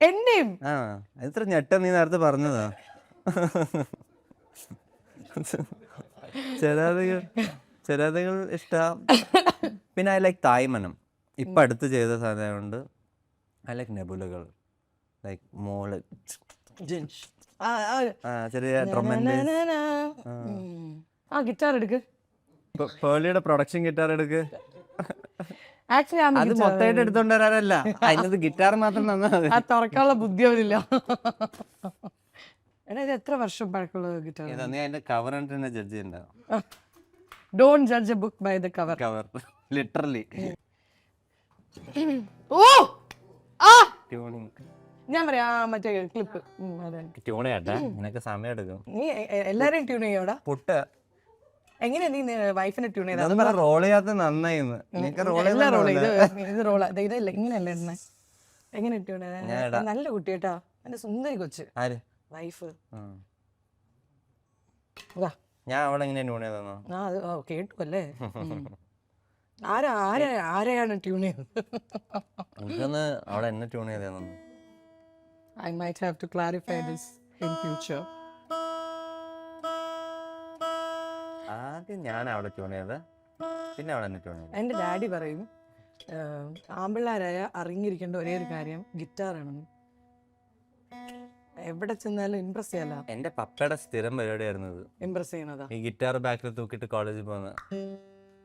എന്നെയും ആ എത്ര ഞെട്ട നീ നേരത്തെ പറഞ്ഞതാ. ചിലതുകൾ ഇഷ്ടം. പിന്നെ ഐ ലൈക്ക് തായ്മനം. ഇപ്പം അടുത്ത് ചെയ്ത സാധനമുണ്ട്. I like നെബുലകൾ. ലൈക്ക് മോള് ചെറിയ ഡ്രം ആൻഡ് ബേസ്. ആ ഗിറ്റാർ എടുക്ക്. പേളിയുടെ പ്രൊഡക്ഷൻ ഗിറ്റാർ എടുക്ക്. ആക്ച്വലി അത് മൊത്തമായിട്ട് എടുത്തോണ്ട് വരാനല്ല, അതിനകത്ത് ഗിറ്റാർ മാത്രം തന്നാ മതി. ആ തുറക്കാനുള്ള ബുദ്ധി അവരില്ല. എടാ ഇത് എത്ര വർഷം പഴക്കമുള്ള ഗിറ്റാർ? നീ അതിന്റെ കവർ തന്നെ ജഡ്ജ് ചെയ്യണ്ടാവും. Don't judge a book by the cover. Literally. ഓ ആ ട്യൂണിങ് ഞാൻ പറയാ മറ്റേ ക്ലിപ്പ്. ട്യൂൺ ചെയ്യട്ടെ, നിനക്ക് സമയം എടുക്കും. നീ എല്ലാരെയും ട്യൂൺ ചെയ്യോടാ? പുട്ട് എങ്ങനെയാ നീ വൈഫിനെ ട്യൂൺ ചെയ്ത? റോൾ ചെയ്യാത്ത നന്നായി. ഇത് റോളാ ഇതല്ല, ഇങ്ങനെയല്ല എണ്ണ. എങ്ങനെ ട്യൂൺ ചെയ്ത? നല്ല കുട്ടി കേട്ടാ, എന്റെ സുന്ദരി കൊച്ച് വൈഫ്. ഞാൻ അവിടെ എങ്ങനെ ട്യൂൺ ചെയ്തോ? ആ അത് കേട്ടു അല്ലേ. ആരെയാണ് ട്യൂൺ ചെയ്തത്? എനിക്കൊന്ന് അവിടെ എന്നെ ട്യൂൺ ചെയ്തോ? I might have to clarify this in future. ആദ്യം ഞാൻ അവിടെ ട്യൂൺ ചെയ്തത്, പിന്നെ അവിടെ എന്നെ ട്യൂൺ ചെയ്തത്. എൻ്റെ ഡാഡി പറയും ആമ്പിള്ളേരായ അറിഞ്ഞിരിക്കേണ്ട ഒരേ ഒരു കാര്യം ഗിറ്റാറാണെന്ന്. എവിടെ ചെന്നാലും ഇംപ്രസ് ചെയ്യാല. എന്റെ പപ്പയുടെ സ്ഥിരം പരിപാടിയായിരുന്നു ഇത്. ഇംപ്രസ് ചെയ്യണതാ ഈ ഗിറ്റാർ ബാക്കിൽ തൂക്കിയിട്ട് കോളേജിൽ പോകുന്നത്.